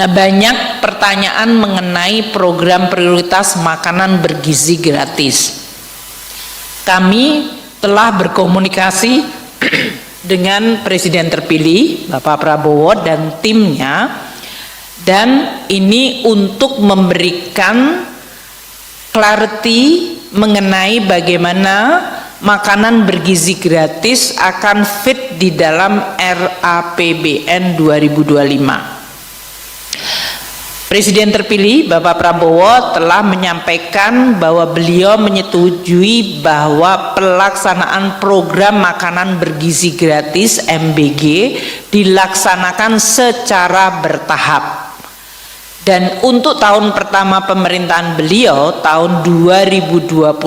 Nah, banyak pertanyaan mengenai program prioritas makanan bergizi gratis. Kami telah berkomunikasi dengan Presiden terpilih Bapak Prabowo dan timnya, dan ini untuk memberikan clarity mengenai bagaimana makanan bergizi gratis akan fit di dalam RAPBN 2025. Presiden terpilih Bapak Prabowo telah menyampaikan bahwa beliau menyetujui bahwa pelaksanaan program makanan bergizi gratis MBG dilaksanakan secara bertahap. Dan untuk tahun pertama pemerintahan beliau, tahun 2025,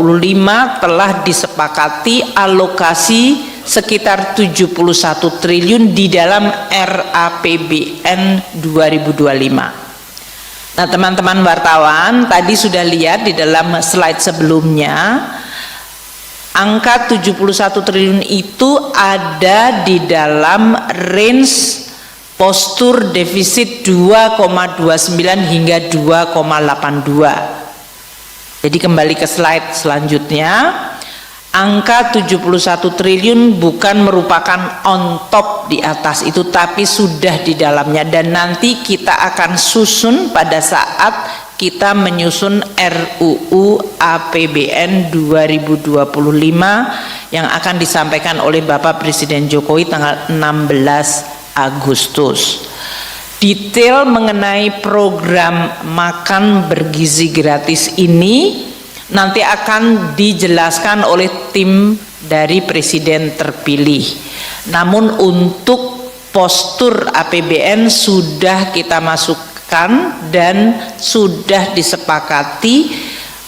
telah disepakati alokasi sekitar 71 triliun di dalam RAPBN 2025. Nah, teman-teman wartawan tadi sudah lihat di dalam slide sebelumnya, angka 71 triliun itu ada di dalam range postur defisit 2,29 hingga 2,82. Jadi kembali ke slide selanjutnya, angka 71 triliun bukan merupakan on top di atas itu, tapi sudah di dalamnya, dan nanti kita akan susun pada saat kita menyusun RUU APBN 2025 yang akan disampaikan oleh Bapak Presiden Jokowi tanggal 16 Agustus. Detail mengenai program makan bergizi gratis ini nanti akan dijelaskan oleh tim dari Presiden terpilih. Namun untuk postur APBN sudah kita masukkan dan sudah disepakati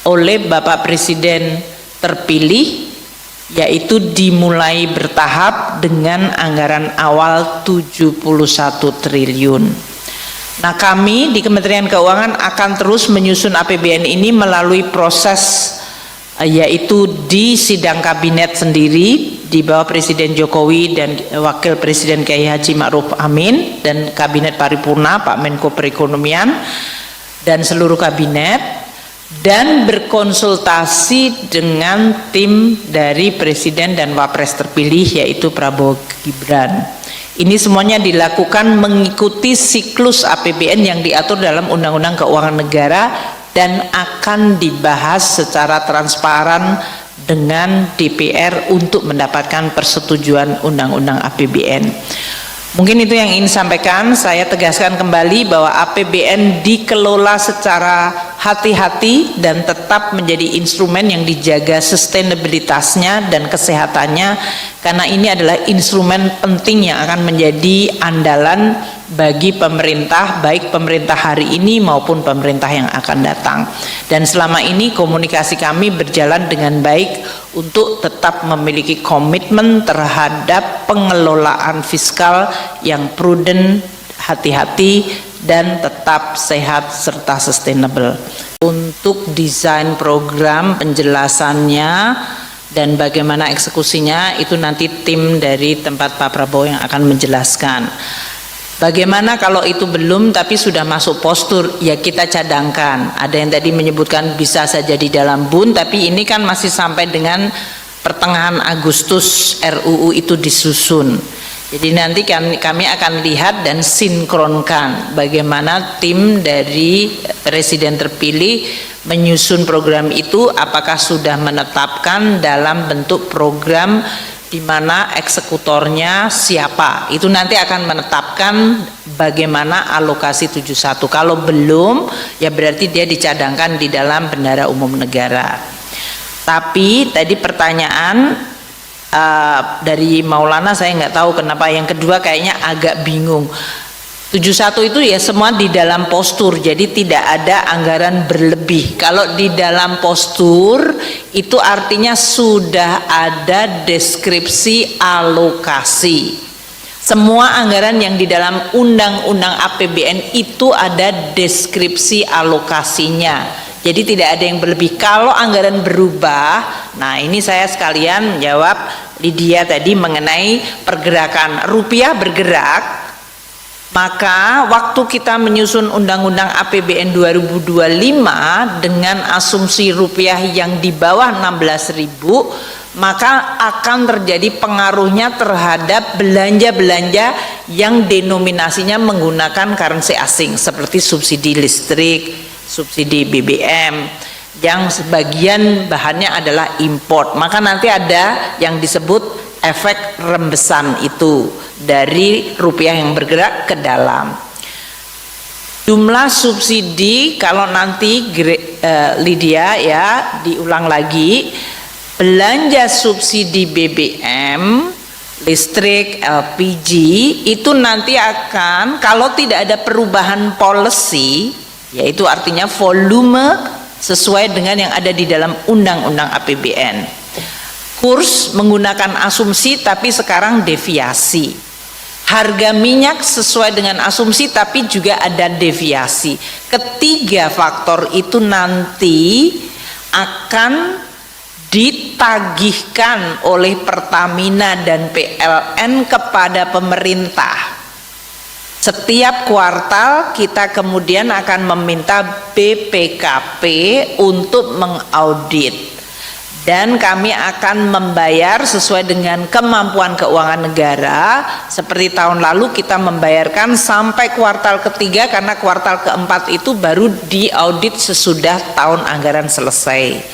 oleh Bapak Presiden terpilih, yaitu dimulai bertahap dengan anggaran awal 71 triliun. Nah, kami di Kementerian Keuangan akan terus menyusun APBN ini melalui proses yaitu di sidang kabinet sendiri di bawah Presiden Jokowi dan Wakil Presiden Kiai Haji Ma'ruf Amin dan Kabinet Paripurna Pak Menko Perekonomian dan seluruh kabinet, dan berkonsultasi dengan tim dari Presiden dan Wapres terpilih yaitu Prabowo Gibran. Ini semuanya dilakukan mengikuti siklus APBN yang diatur dalam Undang-Undang Keuangan Negara dan akan dibahas secara transparan dengan DPR untuk mendapatkan persetujuan Undang-Undang APBN. Mungkin itu yang ingin sampaikan. Saya tegaskan kembali bahwa APBN dikelola secara hati-hati dan tetap menjadi instrumen yang dijaga sustainabilitasnya dan kesehatannya, karena ini adalah instrumen penting yang akan menjadi andalan bagi pemerintah, baik pemerintah hari ini maupun pemerintah yang akan datang. Dan selama ini komunikasi kami berjalan dengan baik untuk tetap memiliki komitmen terhadap pengelolaan fiskal yang prudent, hati-hati, dan tetap sehat serta sustainable. Untuk desain program, penjelasannya dan bagaimana eksekusinya itu nanti tim dari tempat Pak Prabowo yang akan menjelaskan. Bagaimana kalau itu belum tapi sudah masuk postur, ya kita cadangkan. Ada yang tadi menyebutkan bisa saja di dalam BUN, tapi ini kan masih sampai dengan pertengahan Agustus RUU itu disusun. Jadi nanti kami akan lihat dan sinkronkan bagaimana tim dari Presiden terpilih menyusun program itu, apakah sudah menetapkan dalam bentuk program di mana eksekutornya siapa. Itu nanti akan menetapkan bagaimana alokasi 71. Kalau belum, ya berarti dia dicadangkan di dalam bendahara umum negara. Tapi tadi pertanyaan dari Maulana, saya nggak tahu kenapa yang kedua kayaknya agak bingung. 71 itu ya semua di dalam postur, jadi tidak ada anggaran berlebih. Kalau di dalam postur itu artinya sudah ada deskripsi alokasi. Semua anggaran yang di dalam Undang-Undang APBN itu ada deskripsi alokasinya. Jadi tidak ada yang berlebih. Kalau anggaran berubah, nah ini saya sekalian menjawab Lydia tadi mengenai pergerakan rupiah bergerak, Maka waktu kita menyusun Undang-Undang APBN 2025 dengan asumsi rupiah yang di bawah 16.000, maka akan terjadi pengaruhnya terhadap belanja-belanja yang denominasinya menggunakan currency asing seperti subsidi listrik, subsidi BBM yang sebagian bahannya adalah import. Maka nanti ada yang disebut efek rembesan itu dari rupiah yang bergerak ke dalam. Jumlah subsidi kalau nanti Lydia ya diulang lagi, belanja subsidi BBM, listrik, LPG itu nanti akan, kalau tidak ada perubahan policy, yaitu artinya volume sesuai dengan yang ada di dalam Undang-Undang APBN. Kurs menggunakan asumsi tapi sekarang deviasi. Harga minyak sesuai dengan asumsi tapi juga ada deviasi. Ketiga faktor itu nanti akan ditagihkan oleh Pertamina dan PLN kepada pemerintah. Setiap kuartal kita kemudian akan meminta BPKP untuk mengaudit. Dan kami akan membayar sesuai dengan kemampuan keuangan negara. Seperti tahun lalu kita membayarkan sampai kuartal ketiga, karena kuartal keempat itu baru diaudit sesudah tahun anggaran selesai.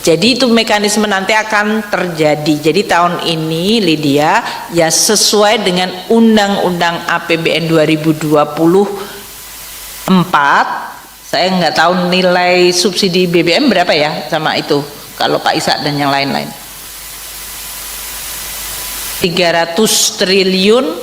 Jadi itu mekanisme nanti akan terjadi. Jadi tahun ini Lydia ya sesuai dengan Undang-Undang APBN 2024. Saya nggak tahu nilai subsidi BBM berapa ya sama itu. Kalau Pak Ishak dan yang lain-lain 300 triliun,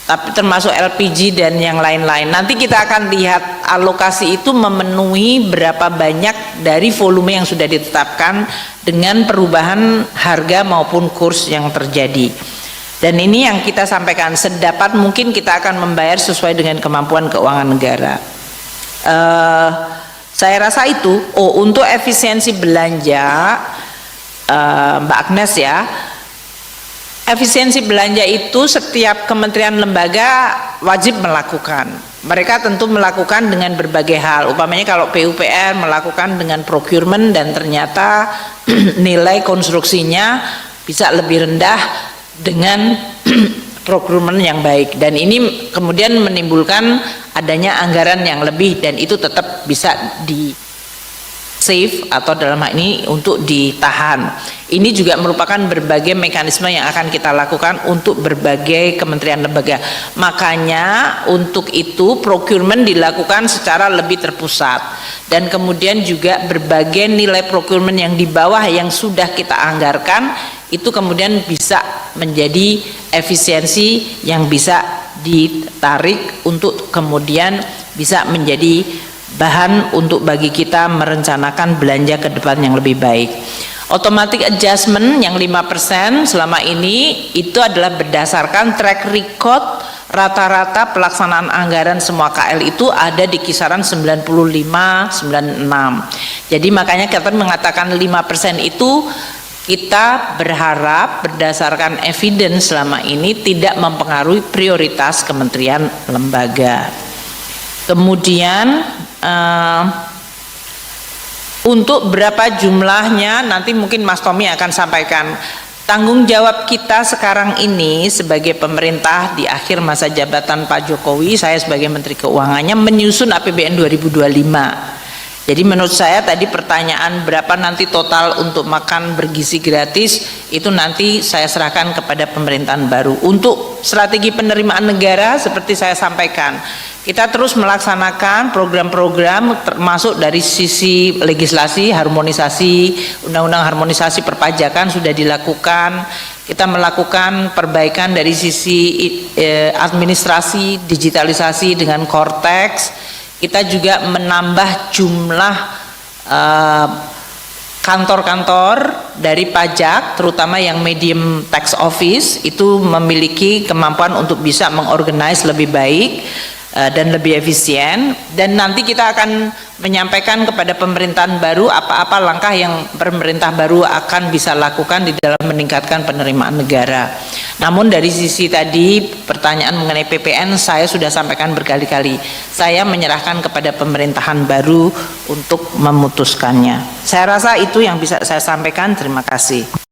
tapi termasuk LPG dan yang lain-lain. Nanti kita akan lihat alokasi itu memenuhi berapa banyak dari volume yang sudah ditetapkan dengan perubahan harga maupun kurs yang terjadi. Dan ini yang kita sampaikan, sedapat mungkin kita akan membayar sesuai dengan kemampuan keuangan negara. Saya rasa itu. Untuk efisiensi belanja, Mbak Agnes ya, efisiensi belanja itu setiap kementerian lembaga wajib melakukan. Mereka tentu melakukan dengan berbagai hal. Umpamanya kalau PUPR melakukan dengan procurement dan ternyata nilai konstruksinya bisa lebih rendah dengan procurement yang baik, dan ini kemudian menimbulkan adanya anggaran yang lebih, dan itu tetap bisa di save atau dalam hal ini untuk ditahan. Ini juga merupakan berbagai mekanisme yang akan kita lakukan untuk berbagai kementerian lembaga. Makanya untuk itu procurement dilakukan secara lebih terpusat, dan kemudian juga berbagai nilai procurement yang di bawah yang sudah kita anggarkan itu kemudian bisa menjadi efisiensi yang bisa ditarik untuk kemudian bisa menjadi bahan untuk bagi kita merencanakan belanja ke depan yang lebih baik. Automatic adjustment yang 5% selama ini itu adalah berdasarkan track record rata-rata pelaksanaan anggaran semua KL itu ada di kisaran 95-96. Jadi makanya kita mengatakan 5% itu kita berharap berdasarkan evidence selama ini tidak mempengaruhi prioritas kementerian lembaga. Kemudian untuk berapa jumlahnya nanti mungkin Mas Tommy akan sampaikan. Tanggung jawab kita sekarang ini sebagai pemerintah di akhir masa jabatan Pak Jokowi, saya sebagai Menteri Keuangannya menyusun APBN 2025. Jadi menurut saya tadi pertanyaan berapa nanti total untuk makan bergizi gratis itu nanti saya serahkan kepada pemerintahan baru. Untuk strategi penerimaan negara seperti saya sampaikan, kita terus melaksanakan program-program termasuk dari sisi legislasi, harmonisasi, undang-undang harmonisasi perpajakan sudah dilakukan. Kita melakukan perbaikan dari sisi administrasi, digitalisasi dengan Cortex. Kita juga menambah jumlah kantor-kantor dari pajak, terutama yang medium tax office itu memiliki kemampuan untuk bisa mengorganize lebih baik. dan lebih efisien, dan nanti kita akan menyampaikan kepada pemerintahan baru apa-apa langkah yang pemerintah baru akan bisa lakukan di dalam meningkatkan penerimaan negara. Namun dari sisi tadi pertanyaan mengenai PPN saya sudah sampaikan berkali-kali, saya menyerahkan kepada pemerintahan baru untuk memutuskannya. Saya rasa itu yang bisa saya sampaikan. Terima kasih.